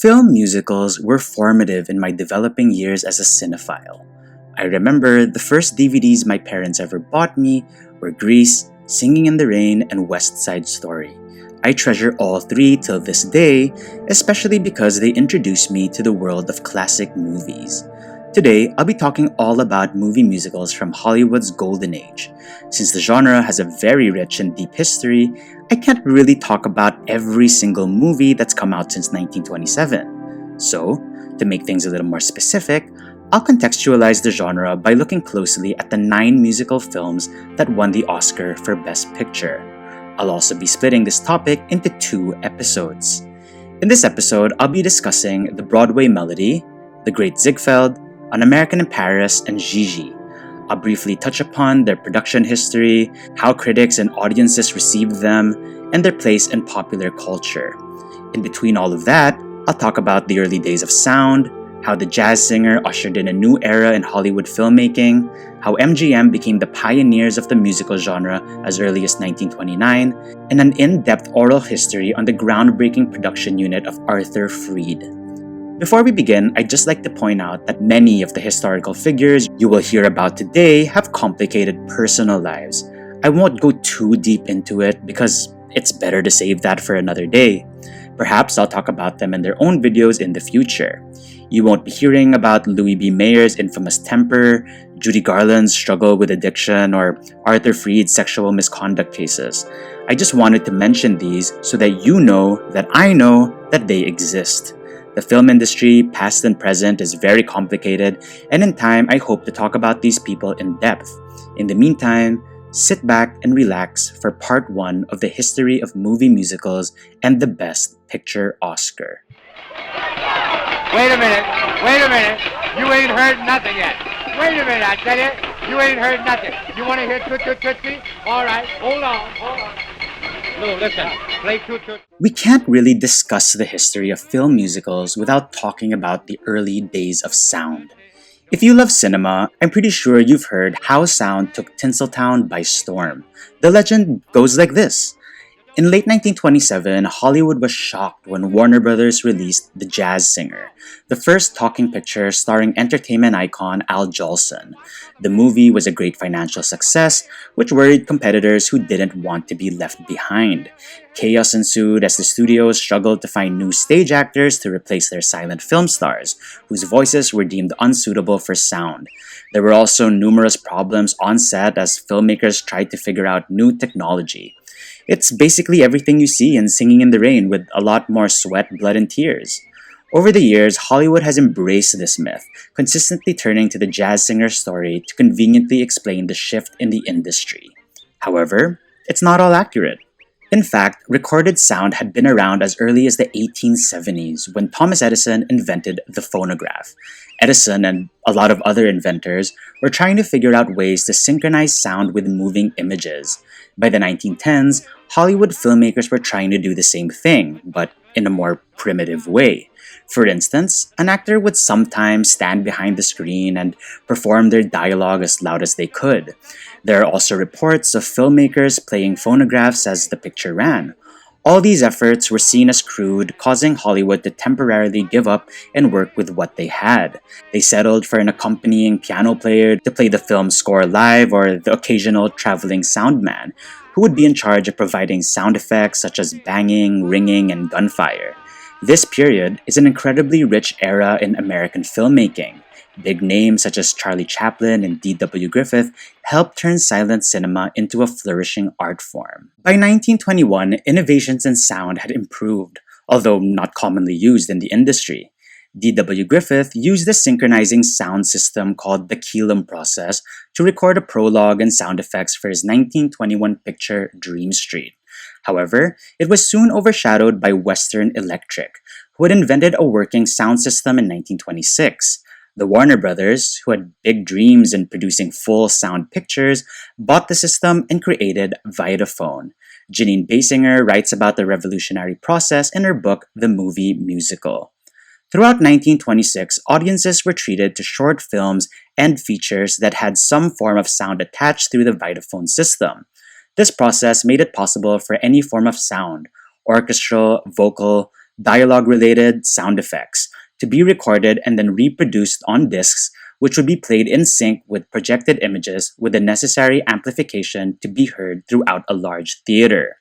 Film musicals were formative in my developing years as a cinephile. I remember the first DVDs my parents ever bought me were Grease, Singing in the Rain, and West Side Story. I treasure all three till this day, especially because they introduced me to the world of classic movies. Today, I'll be talking all about movie musicals from Hollywood's golden age. Since the genre has a very rich and deep history, I can't really talk about every single movie that's come out since 1927. So, to make things a little more specific, I'll contextualize the genre by looking closely at the 9 musical films that won the Oscar for Best Picture. I'll also be splitting this topic into 2 episodes. In this episode, I'll be discussing the Broadway Melody, the Great Ziegfeld, An American in Paris, and Gigi. I'll briefly touch upon their production history, how critics and audiences received them, and their place in popular culture. In between all of that, I'll talk about the early days of sound, how the jazz singer ushered in a new era in Hollywood filmmaking, how MGM became the pioneers of the musical genre as early as 1929, and an in-depth oral history on the groundbreaking production unit of Arthur Freed. Before we begin, I'd just like to point out that many of the historical figures you will hear about today have complicated personal lives. I won't go too deep into it because it's better to save that for another day. Perhaps I'll talk about them in their own videos in the future. You won't be hearing about Louis B. Mayer's infamous temper, Judy Garland's struggle with addiction, or Arthur Freed's sexual misconduct cases. I just wanted to mention these so that you know that I know that they exist. The film industry, past and present, is very complicated, and in time, I hope to talk about these people in depth. In the meantime, sit back and relax for part 1 of the history of movie musicals and the Best Picture Oscar. Wait a minute, you ain't heard nothing yet. Wait a minute, I tell you ain't heard nothing. You want to hear Toot Toot Tootsie? All right, hold on. No, listen, play Toot Toot. We can't really discuss the history of film musicals without talking about the early days of sound. If you love cinema, I'm pretty sure you've heard how sound took Tinseltown by storm. The legend goes like this. In late 1927, Hollywood was shocked when Warner Brothers released The Jazz Singer, the first talking picture starring entertainment icon Al Jolson. The movie was a great financial success, which worried competitors who didn't want to be left behind. Chaos ensued as the studios struggled to find new stage actors to replace their silent film stars, whose voices were deemed unsuitable for sound. There were also numerous problems on set as filmmakers tried to figure out new technology. It's basically everything you see in Singing in the Rain with a lot more sweat, blood, and tears. Over the years, Hollywood has embraced this myth, consistently turning to the jazz singer's story to conveniently explain the shift in the industry. However, it's not all accurate. In fact, recorded sound had been around as early as the 1870s when Thomas Edison invented the phonograph. Edison and a lot of other inventors were trying to figure out ways to synchronize sound with moving images. By the 1910s, Hollywood filmmakers were trying to do the same thing, but in a more primitive way. For instance, an actor would sometimes stand behind the screen and perform their dialogue as loud as they could. There are also reports of filmmakers playing phonographs as the picture ran. All these efforts were seen as crude, causing Hollywood to temporarily give up and work with what they had. They settled for an accompanying piano player to play the film's score live, or the occasional traveling sound man, who would be in charge of providing sound effects such as banging, ringing, and gunfire. This period is an incredibly rich era in American filmmaking. Big names such as Charlie Chaplin and D.W. Griffith helped turn silent cinema into a flourishing art form. By 1921, innovations in sound had improved, although not commonly used in the industry. D.W. Griffith used a synchronizing sound system called the Killam process to record a prologue and sound effects for his 1921 picture Dream Street. However, it was soon overshadowed by Western Electric, who had invented a working sound system in 1926. The Warner Brothers, who had big dreams in producing full sound pictures, bought the system and created Vitaphone. Janine Basinger writes about the revolutionary process in her book The Movie Musical. Throughout 1926, audiences were treated to short films and features that had some form of sound attached through the Vitaphone system. This process made it possible for any form of sound, orchestral, vocal, dialogue-related sound effects, to be recorded and then reproduced on discs, which would be played in sync with projected images with the necessary amplification to be heard throughout a large theater.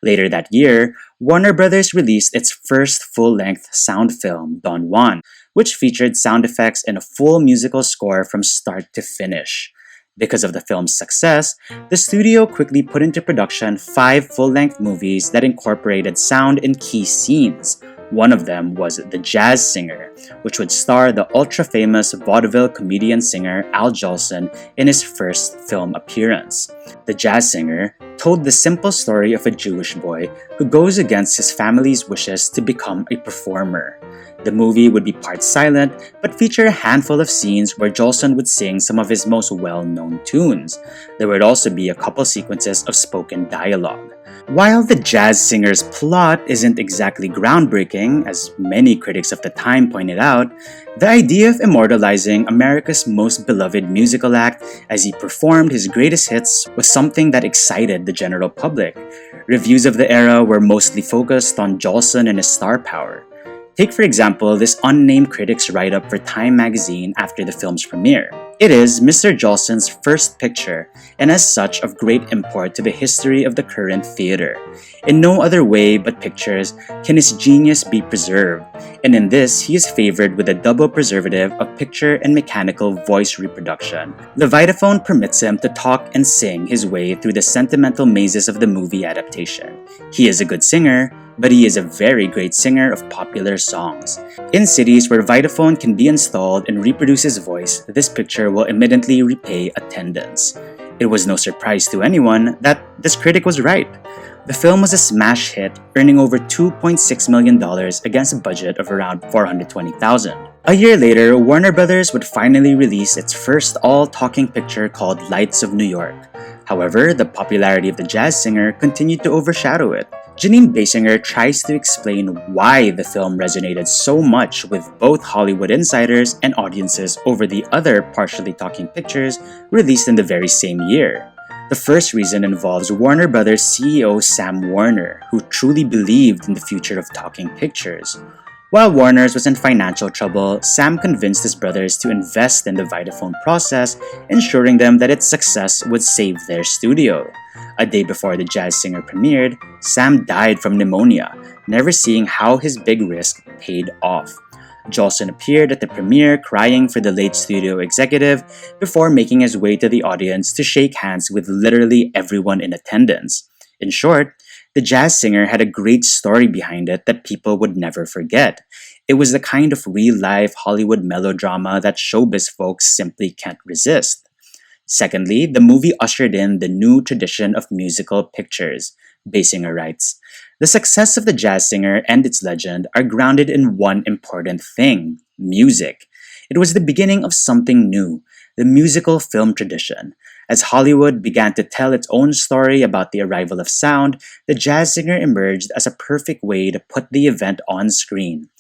Later that year, Warner Brothers released its first full-length sound film, Don Juan, which featured sound effects and a full musical score from start to finish. Because of the film's success, the studio quickly put into production 5 full-length movies that incorporated sound in key scenes. One of them was The Jazz Singer, which would star the ultra-famous vaudeville comedian singer Al Jolson in his first film appearance. The Jazz Singer told the simple story of a Jewish boy who goes against his family's wishes to become a performer. The movie would be part silent, but feature a handful of scenes where Jolson would sing some of his most well-known tunes. There would also be a couple sequences of spoken dialogue. While The Jazz Singer's plot isn't exactly groundbreaking, as many critics of the time pointed out, the idea of immortalizing America's most beloved musical act as he performed his greatest hits was something that excited the general public. Reviews of the era were mostly focused on Jolson and his star power. Take, for example, this unnamed critic's write-up for Time magazine after the film's premiere. It is Mr. Jolson's first picture, and as such of great import to the history of the current theater. In no other way but pictures can his genius be preserved, and in this he is favored with a double preservative of picture and mechanical voice reproduction. The Vitaphone permits him to talk and sing his way through the sentimental mazes of the movie adaptation. He is a good singer, but he is a very great singer of popular songs. In cities where Vitaphone can be installed and reproduce his voice, this picture will immediately repay attendance. It was no surprise to anyone that this critic was right. The film was a smash hit, earning over $2.6 million against a budget of around $420,000. A year later, Warner Brothers would finally release its first all-talking picture called Lights of New York. However, the popularity of The Jazz Singer continued to overshadow it. Janine Basinger tries to explain why the film resonated so much with both Hollywood insiders and audiences over the other partially talking pictures released in the very same year. The first reason involves Warner Brothers CEO Sam Warner, who truly believed in the future of talking pictures. While Warner's was in financial trouble, Sam convinced his brothers to invest in the Vitaphone process, ensuring them that its success would save their studio. A day before The Jazz Singer premiered, Sam died from pneumonia, never seeing how his big risk paid off. Jolson appeared at the premiere crying for the late studio executive before making his way to the audience to shake hands with literally everyone in attendance. In short, The Jazz Singer had a great story behind it that people would never forget. It was the kind of real-life Hollywood melodrama that showbiz folks simply can't resist. Secondly, the movie ushered in the new tradition of musical pictures. Basinger writes, "The success of The Jazz Singer and its legend are grounded in one important thing: music. It was the beginning of something new, the musical film tradition. As Hollywood began to tell its own story about the arrival of sound, The Jazz Singer emerged as a perfect way to put the event on screen.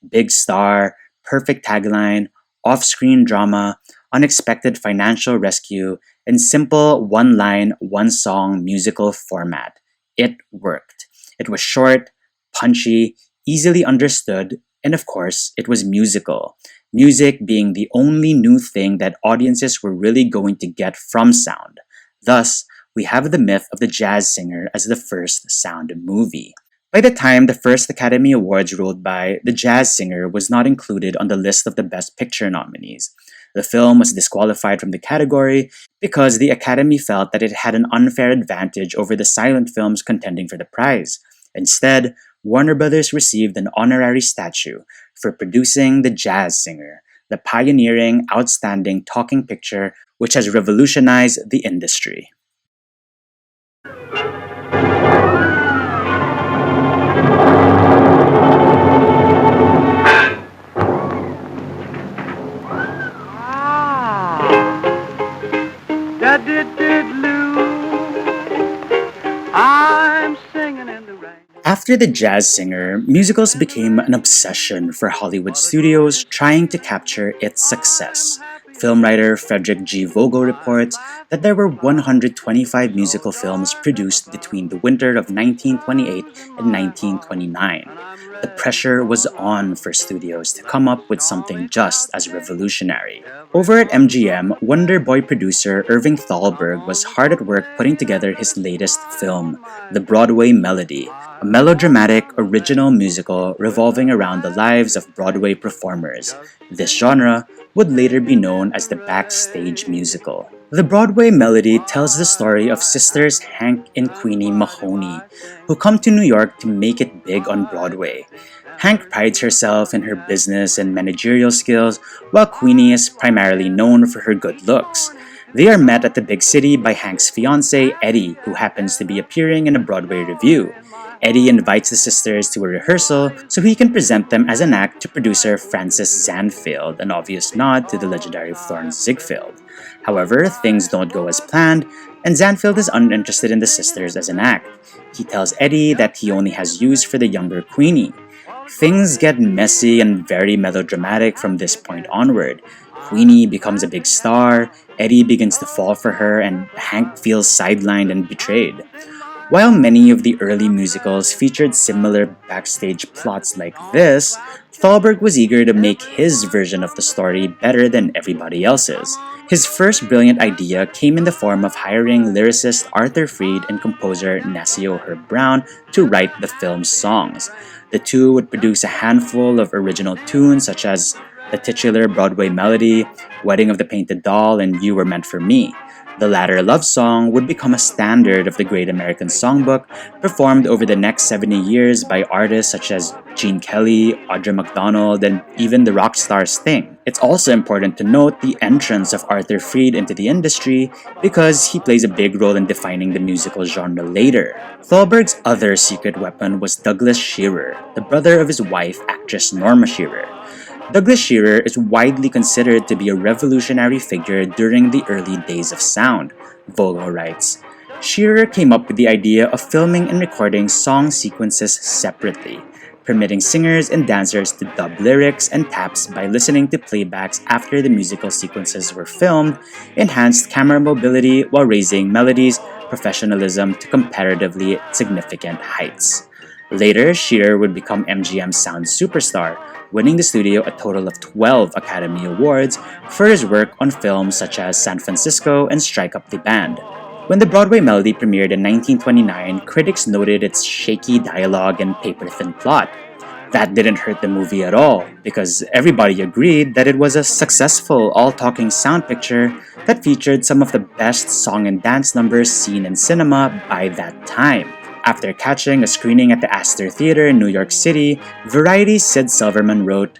Big star, perfect tagline, off-screen drama, unexpected financial rescue, and simple one-line, one-song musical format. It worked. It was short, punchy, easily understood, and of course, it was musical. Music being the only new thing that audiences were really going to get from sound. Thus, we have the myth of The Jazz Singer as the first sound movie." By the time the first Academy Awards rolled by, The Jazz Singer was not included on the list of the Best Picture nominees. The film was disqualified from the category because the Academy felt that it had an unfair advantage over the silent films contending for the prize. Instead, Warner Brothers received an honorary statue for producing The Jazz Singer, the pioneering, outstanding talking picture which has revolutionized the industry. I'm singing in the rain. After The Jazz Singer, musicals became an obsession for Hollywood studios trying to capture its success. Film writer Frederick G. Vogel reports that there were 125 musical films produced between the winter of 1928 and 1929. The pressure was on for studios to come up with something just as revolutionary. Over at MGM, Wonder Boy producer Irving Thalberg was hard at work putting together his latest film, The Broadway Melody, a melodramatic original musical revolving around the lives of Broadway performers. This genre would later be known as the backstage musical. The Broadway Melody tells the story of sisters Hank and Queenie Mahoney, who come to New York to make it big on Broadway. Hank prides herself in her business and managerial skills, while Queenie is primarily known for her good looks. They are met at the big city by Hank's fiancé, Eddie, who happens to be appearing in a Broadway review. Eddie invites the sisters to a rehearsal so he can present them as an act to producer Francis Zanfield, an obvious nod to the legendary Florence Ziegfeld. However, things don't go as planned, and Zanfield is uninterested in the sisters as an act. He tells Eddie that he only has use for the younger Queenie. Things get messy and very melodramatic from this point onward. Queenie becomes a big star, Eddie begins to fall for her, and Hank feels sidelined and betrayed. While many of the early musicals featured similar backstage plots like this, Thalberg was eager to make his version of the story better than everybody else's. His first brilliant idea came in the form of hiring lyricist Arthur Freed and composer Nacio Herb Brown to write the film's songs. The two would produce a handful of original tunes such as the titular Broadway Melody, Wedding of the Painted Doll, and You Were Meant for Me. The latter love song would become a standard of the Great American Songbook, performed over the next 70 years by artists such as Gene Kelly, Audra McDonald, and even the rock star Sting. It's also important to note the entrance of Arthur Freed into the industry because he plays a big role in defining the musical genre later. Thalberg's other secret weapon was Douglas Shearer, the brother of his wife, actress Norma Shearer. Douglas Shearer is widely considered to be a revolutionary figure during the early days of sound, Vogel writes. Shearer came up with the idea of filming and recording song sequences separately, permitting singers and dancers to dub lyrics and taps by listening to playbacks after the musical sequences were filmed, enhanced camera mobility while raising Melody's professionalism to comparatively significant heights. Later, Shearer would become MGM's sound superstar, winning the studio a total of 12 Academy Awards for his work on films such as San Francisco and Strike Up the Band. When the Broadway Melody premiered in 1929, critics noted its shaky dialogue and paper-thin plot. That didn't hurt the movie at all, because everybody agreed that it was a successful all-talking sound picture that featured some of the best song and dance numbers seen in cinema by that time. After catching a screening at the Astor Theater in New York City, Variety's Sid Silverman wrote,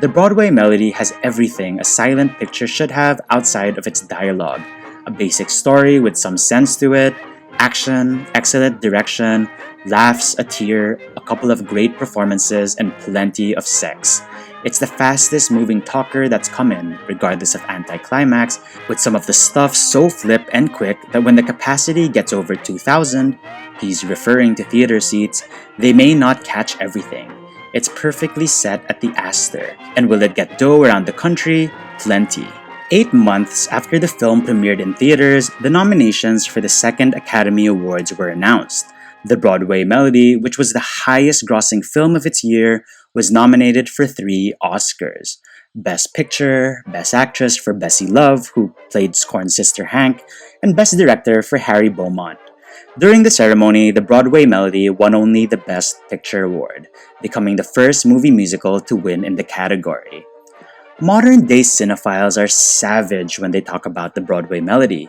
"The Broadway Melody has everything a silent picture should have outside of its dialogue. A basic story with some sense to it, action, excellent direction, laughs, a tear, a couple of great performances, and plenty of sex. It's the fastest moving talker that's come in, regardless of anticlimax, with some of the stuff so flip and quick that when the capacity gets over 2,000, he's referring to theater seats, they may not catch everything. It's perfectly set at the Astor. And will it get dough around the country? Plenty." 8 months after the film premiered in theaters, the nominations for the second Academy Awards were announced. The Broadway Melody, which was the highest grossing film of its year, was nominated for 3 Oscars. Best Picture, Best Actress for Bessie Love, who played Scorn's sister Hank, and Best Director for Harry Beaumont. During the ceremony, the Broadway Melody won only the Best Picture award, becoming the first movie musical to win in the category. Modern-day cinephiles are savage when they talk about the Broadway Melody.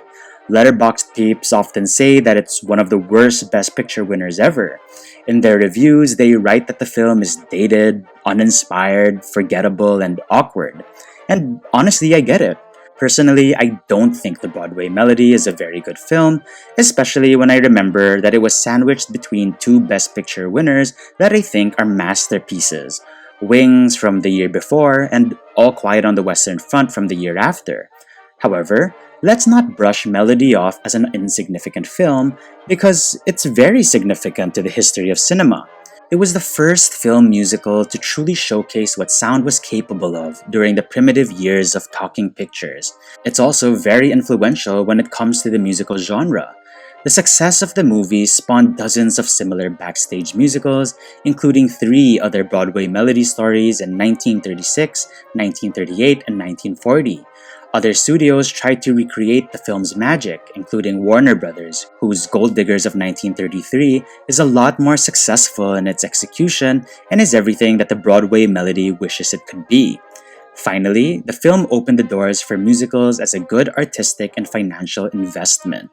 Letterboxd peeps often say that it's one of the worst Best Picture winners ever. In their reviews, they write that the film is dated, uninspired, forgettable, and awkward. And honestly, I get it. Personally, I don't think The Broadway Melody is a very good film, especially when I remember that it was sandwiched between 2 Best Picture winners that I think are masterpieces. Wings from the year before, and All Quiet on the Western Front from the year after. However, let's not brush Melody off as an insignificant film, because it's very significant to the history of cinema. It was the first film musical to truly showcase what sound was capable of during the primitive years of talking pictures. It's also very influential when it comes to the musical genre. The success of the movie spawned dozens of similar backstage musicals, including three other Broadway Melody stories in 1936, 1938, and 1940. Other studios tried to recreate the film's magic, including Warner Brothers, whose Gold Diggers of 1933 is a lot more successful in its execution and is everything that the Broadway Melody wishes it could be. Finally, the film opened the doors for musicals as a good artistic and financial investment.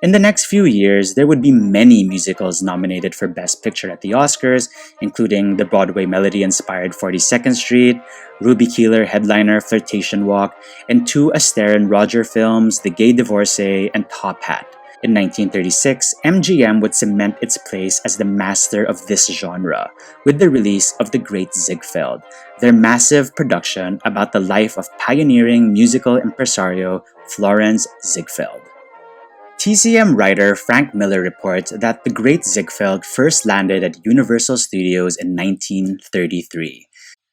In the next few years, there would be many musicals nominated for Best Picture at the Oscars, including the Broadway Melody-inspired 42nd Street, Ruby Keeler headliner Flirtation Walk, and two Astaire and Roger films, The Gay Divorcee and Top Hat. In 1936, MGM would cement its place as the master of this genre with the release of The Great Ziegfeld, their massive production about the life of pioneering musical impresario Florenz Ziegfeld. TCM writer Frank Miller reports that The Great Ziegfeld first landed at Universal Studios in 1933.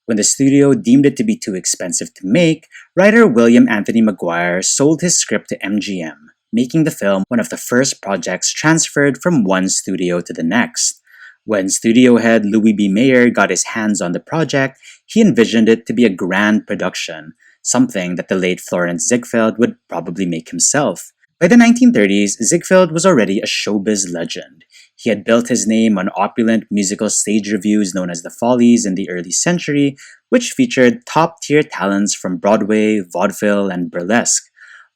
When the studio deemed it to be too expensive to make, writer William Anthony Maguire sold his script to MGM, making the film one of the first projects transferred from one studio to the next. When studio head Louis B. Mayer got his hands on the project, he envisioned it to be a grand production, something that the late Florenz Ziegfeld would probably make himself. By the 1930s, Ziegfeld was already a showbiz legend. He had built his name on opulent musical stage revues known as the Follies in the early century, which featured top-tier talents from Broadway, vaudeville, and burlesque.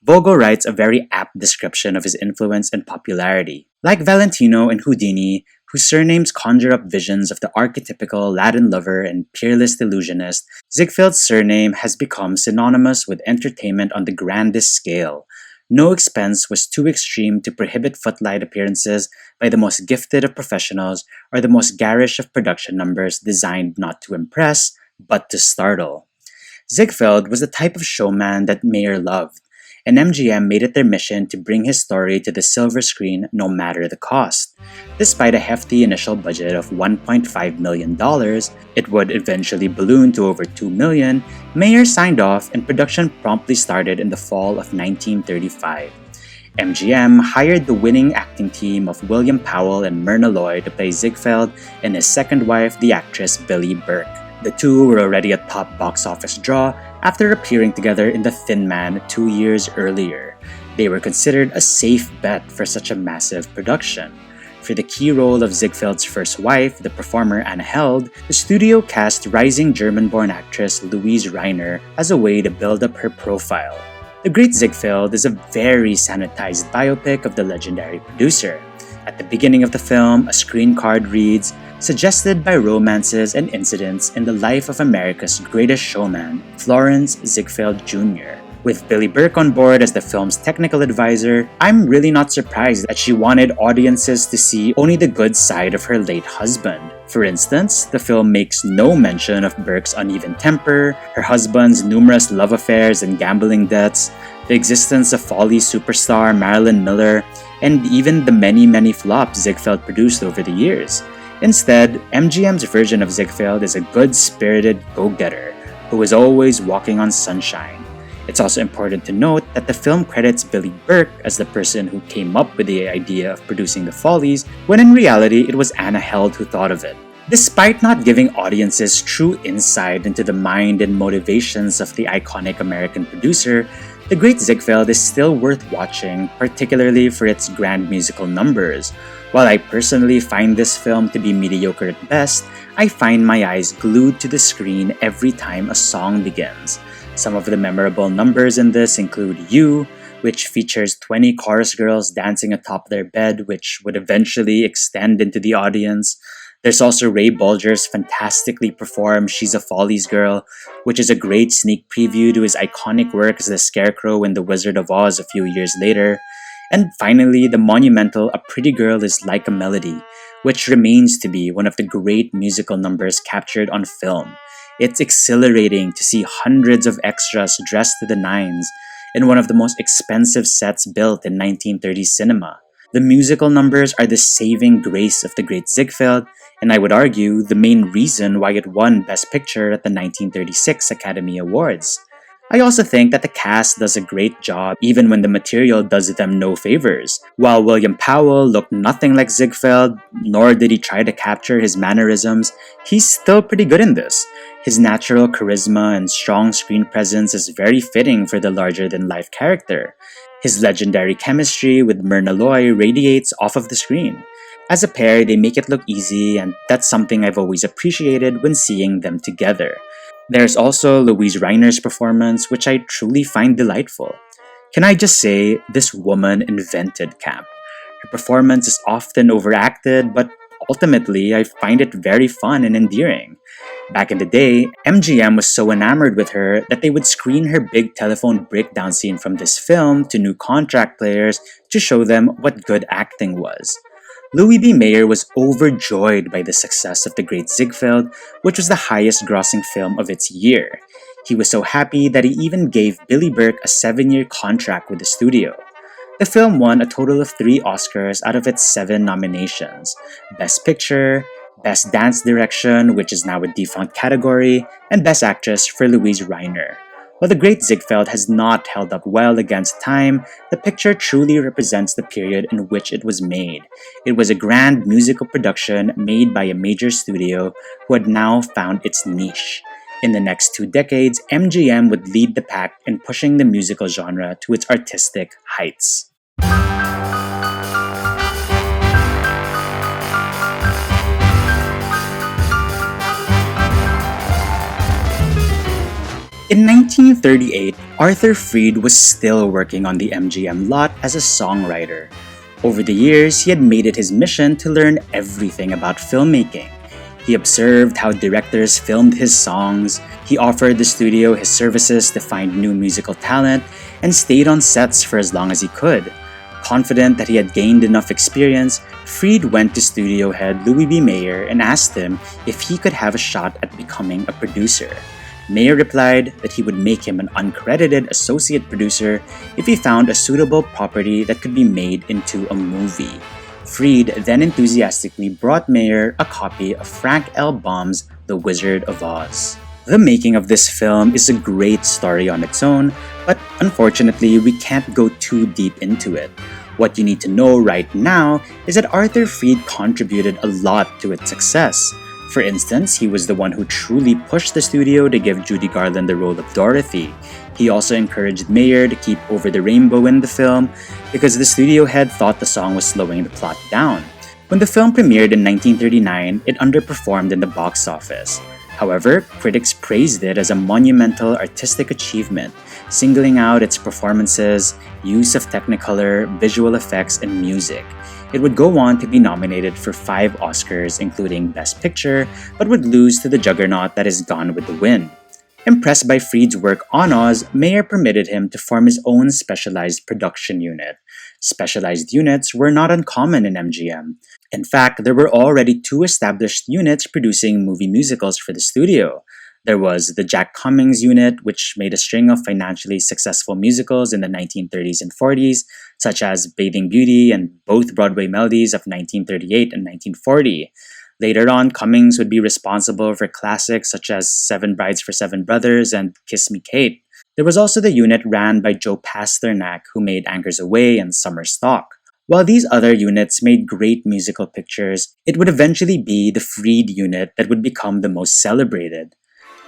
Bogo writes a very apt description of his influence and popularity. Like Valentino and Houdini, whose surnames conjure up visions of the archetypical Latin lover and peerless illusionist, Ziegfeld's surname has become synonymous with entertainment on the grandest scale. No expense was too extreme to prohibit footlight appearances by the most gifted of professionals or the most garish of production numbers designed not to impress, but to startle. Ziegfeld was the type of showman that Mayer loved, and MGM made it their mission to bring his story to the silver screen no matter the cost. Despite a hefty initial budget of $1.5 million, it would eventually balloon to over $2 million. Mayer signed off and production promptly started in the fall of 1935. MGM hired the winning acting team of William Powell and Myrna Loy to play Ziegfeld and his second wife, the actress Billie Burke. The two were already a top box office draw after appearing together in The Thin Man 2 years earlier. They were considered a safe bet for such a massive production. For the key role of Ziegfeld's first wife, the performer Anna Held, the studio cast rising German-born actress Louise Reiner as a way to build up her profile. The Great Ziegfeld is a very sanitized biopic of the legendary producer. At the beginning of the film, a screen card reads, "Suggested by romances and incidents in the life of America's greatest showman, Florenz Ziegfeld Jr." With Billie Burke on board as the film's technical advisor, I'm really not surprised that she wanted audiences to see only the good side of her late husband. For instance, the film makes no mention of Burke's uneven temper, her husband's numerous love affairs and gambling debts, the existence of Follies superstar Marilyn Miller, and even the many flops Ziegfeld produced over the years. Instead, MGM's version of Ziegfeld is a good-spirited go-getter who is always walking on sunshine. It's also important to note that the film credits Billie Burke as the person who came up with the idea of producing the Follies, when in reality it was Anna Held who thought of it. Despite not giving audiences true insight into the mind and motivations of the iconic American producer, The Great Ziegfeld is still worth watching, particularly for its grand musical numbers. While I personally find this film to be mediocre at best, I find my eyes glued to the screen every time a song begins. Some of the memorable numbers in this include You, which features 20 chorus girls dancing atop their bed, which would eventually extend into the audience. There's also Ray Bolger's fantastically performed She's a Follies Girl, which is a great sneak preview to his iconic work as the Scarecrow in The Wizard of Oz a few years later. And finally, the monumental A Pretty Girl is Like a Melody, which remains to be one of the great musical numbers captured on film. It's exhilarating to see hundreds of extras dressed to the nines in one of the most expensive sets built in 1930s cinema. The musical numbers are the saving grace of the Great Ziegfeld, and I would argue the main reason why it won Best Picture at the 1936 Academy Awards. I also think that the cast does a great job even when the material does them no favors. While William Powell looked nothing like Ziegfeld, nor did he try to capture his mannerisms, he's still pretty good in this. His natural charisma and strong screen presence is very fitting for the larger-than-life character. His legendary chemistry with Myrna Loy radiates off of the screen. As a pair, they make it look easy, and that's something I've always appreciated when seeing them together. There's also Louise Reiner's performance, which I truly find delightful. Can I just say, this woman invented camp. Her performance is often overacted, but ultimately, I find it very fun and endearing. Back in the day, MGM was so enamored with her that they would screen her big telephone breakdown scene from this film to new contract players to show them what good acting was. Louis B. Mayer was overjoyed by the success of The Great Ziegfeld, which was the highest grossing film of its year. He was so happy that he even gave Billy Burke a 7-year contract with the studio. The film won a total of 3 Oscars out of its 7 nominations: Best Picture, Best Dance Direction, which is now a defunct category, and Best Actress for Louise Reiner. While The Great Ziegfeld has not held up well against time, the picture truly represents the period in which it was made. It was a grand musical production made by a major studio who had now found its niche. In the next 2 decades, MGM would lead the pack in pushing the musical genre to its artistic heights. In 1938, Arthur Freed was still working on the MGM lot as a songwriter. Over the years, he had made it his mission to learn everything about filmmaking. He observed how directors filmed his songs, he offered the studio his services to find new musical talent, and stayed on sets for as long as he could. Confident that he had gained enough experience, Freed went to studio head Louis B. Mayer and asked him if he could have a shot at becoming a producer. Mayer replied that he would make him an uncredited associate producer if he found a suitable property that could be made into a movie. Freed then enthusiastically brought Mayer a copy of Frank L. Baum's The Wizard of Oz. The making of this film is a great story on its own, but unfortunately we can't go too deep into it. What you need to know right now is that Arthur Freed contributed a lot to its success. For instance, he was the one who truly pushed the studio to give Judy Garland the role of Dorothy. He also encouraged Mayer to keep Over the Rainbow in the film because the studio head thought the song was slowing the plot down. When the film premiered in 1939, it underperformed in the box office. However, critics praised it as a monumental artistic achievement, singling out its performances, use of Technicolor, visual effects, and music. It would go on to be nominated for 5 Oscars, including Best Picture, but would lose to the juggernaut that is Gone with the Wind. Impressed by Freed's work on Oz, Mayer permitted him to form his own specialized production unit. Specialized units were not uncommon in MGM. In fact, there were already 2 established units producing movie musicals for the studio. There was the Jack Cummings unit, which made a string of financially successful musicals in the 1930s and 40s, such as Bathing Beauty and both Broadway Melodies of 1938 and 1940. Later on, Cummings would be responsible for classics such as Seven Brides for Seven Brothers and Kiss Me Kate. There was also the unit ran by Joe Pasternak, who made Anchors Away and Summer Stock. While these other units made great musical pictures, it would eventually be the Freed unit that would become the most celebrated.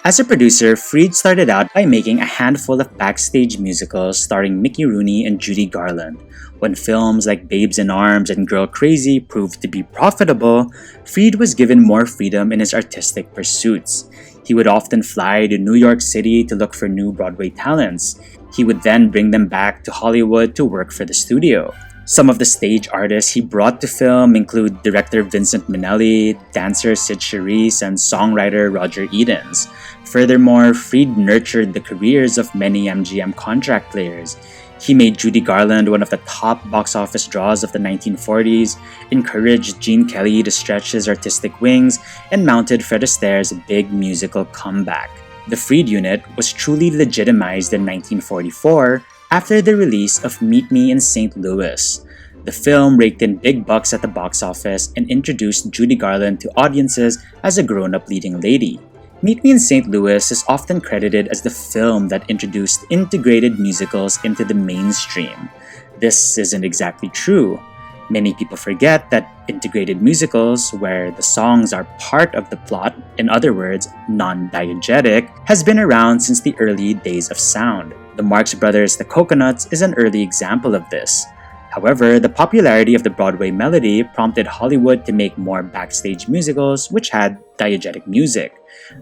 As a producer, Freed started out by making a handful of backstage musicals starring Mickey Rooney and Judy Garland. When films like Babes in Arms and Girl Crazy proved to be profitable, Freed was given more freedom in his artistic pursuits. He would often fly to New York City to look for new Broadway talents. He would then bring them back to Hollywood to work for the studio. Some of the stage artists he brought to film include director Vincent Minnelli, dancer Sid Charisse, and songwriter Roger Edens. Furthermore, Freed nurtured the careers of many MGM contract players. He made Judy Garland one of the top box office draws of the 1940s, encouraged Gene Kelly to stretch his artistic wings, and mounted Fred Astaire's big musical comeback. The Freed unit was truly legitimized in 1944 after the release of Meet Me in St. Louis. The film raked in big bucks at the box office and introduced Judy Garland to audiences as a grown-up leading lady. Meet Me in St. Louis is often credited as the film that introduced integrated musicals into the mainstream. This isn't exactly true. Many people forget that integrated musicals, where the songs are part of the plot, in other words, non-diegetic, has been around since the early days of sound. The Marx Brothers' The Coconuts is an early example of this. However, the popularity of the Broadway Melody prompted Hollywood to make more backstage musicals which had diegetic music.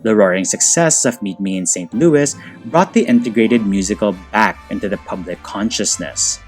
The roaring success of Meet Me in St. Louis brought the integrated musical back into the public consciousness.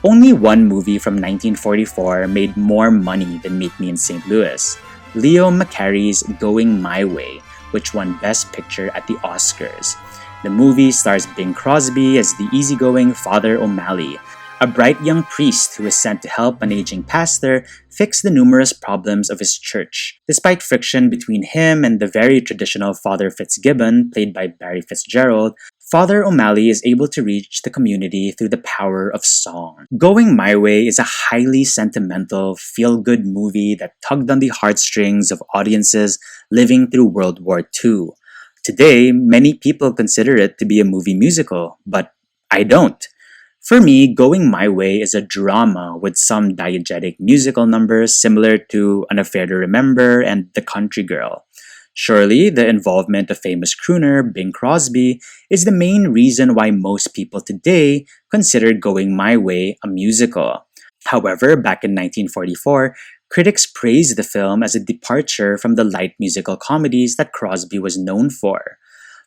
Only one movie from 1944 made more money than Meet Me in St. Louis: Leo McCarey's Going My Way, which won Best Picture at the Oscars. The movie stars Bing Crosby as the easygoing Father O'Malley, a bright young priest who is sent to help an aging pastor fix the numerous problems of his church. Despite friction between him and the very traditional Father Fitzgibbon, played by Barry Fitzgerald, Father O'Malley is able to reach the community through the power of song. Going My Way is a highly sentimental, feel-good movie that tugged on the heartstrings of audiences living through World War II. Today, many people consider it to be a movie musical, but I don't. For me, Going My Way is a drama with some diegetic musical numbers similar to An Affair to Remember and The Country Girl. Surely, the involvement of famous crooner Bing Crosby is the main reason why most people today consider Going My Way a musical. However, back in 1944, critics praised the film as a departure from the light musical comedies that Crosby was known for.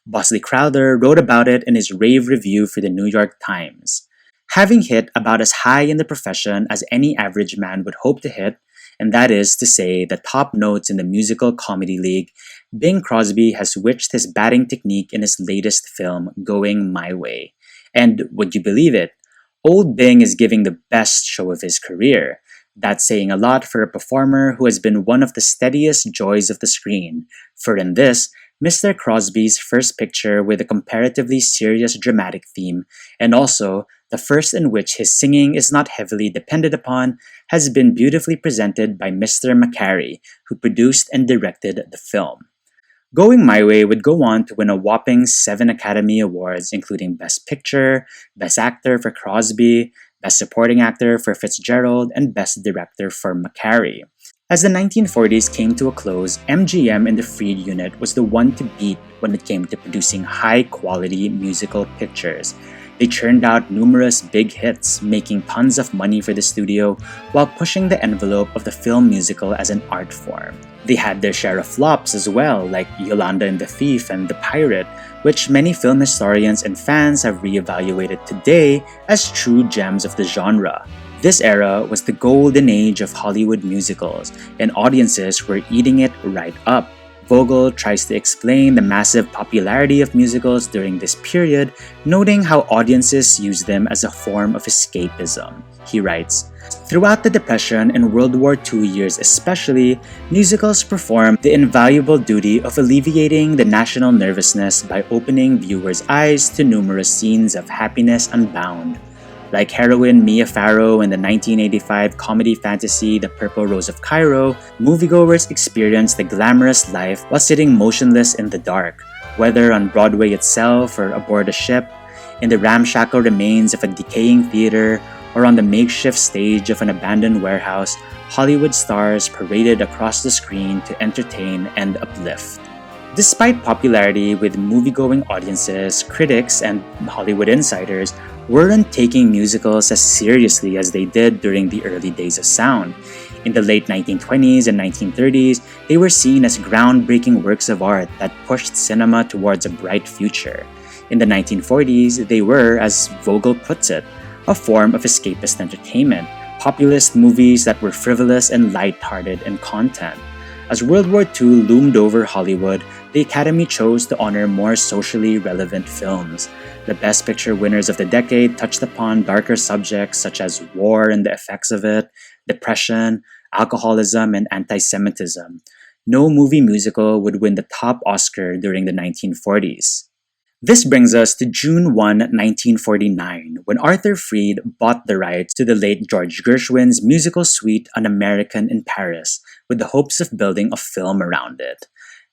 Bosley Crowther wrote about it in his rave review for the New York Times. Having hit about as high in the profession as any average man would hope to hit, and that is to say the top notes in the musical comedy league, Bing Crosby has switched his batting technique in his latest film, Going My Way. And would you believe it? Old Bing is giving the best show of his career. That's saying a lot for a performer who has been one of the steadiest joys of the screen. For in this, Mr. Crosby's first picture with a comparatively serious dramatic theme, and also the first in which his singing is not heavily depended upon, has been beautifully presented by Mr. McCarey, who produced and directed the film. Going My Way would go on to win a whopping 7 Academy Awards, including Best Picture, Best Actor for Crosby, Best Supporting Actor for Fitzgerald, and Best Director for McCarey. As the 1940s came to a close, MGM and the Freed unit was the one to beat when it came to producing high-quality musical pictures. They churned out numerous big hits, making tons of money for the studio while pushing the envelope of the film musical as an art form. They had their share of flops as well, like Yolanda and the Thief and The Pirate, which many film historians and fans have reevaluated today as true gems of the genre. This era was the golden age of Hollywood musicals, and audiences were eating it right up. Vogel tries to explain the massive popularity of musicals during this period, noting how audiences use them as a form of escapism. He writes, "Throughout the Depression and World War II years especially, musicals performed the invaluable duty of alleviating the national nervousness by opening viewers' eyes to numerous scenes of happiness unbound. Like heroine Mia Farrow in the 1985 comedy fantasy The Purple Rose of Cairo, moviegoers experienced the glamorous life while sitting motionless in the dark, whether on Broadway itself or aboard a ship, in the ramshackle remains of a decaying theater, or on the makeshift stage of an abandoned warehouse. Hollywood stars paraded across the screen to entertain and uplift." Despite popularity with moviegoing audiences, critics and Hollywood insiders weren't taking musicals as seriously as they did during the early days of sound. In the late 1920s and 1930s, they were seen as groundbreaking works of art that pushed cinema towards a bright future. In the 1940s, they were, as Vogel puts it, a form of escapist entertainment, populist movies that were frivolous and light-hearted in content. As World War II loomed over Hollywood, the Academy chose to honor more socially relevant films. The Best Picture winners of the decade touched upon darker subjects such as war and the effects of it, depression, alcoholism, and anti-Semitism. No movie musical would win the top Oscar during the 1940s. This brings us to June 1, 1949, when Arthur Freed bought the rights to the late George Gershwin's musical suite An American in Paris, with the hopes of building a film around it.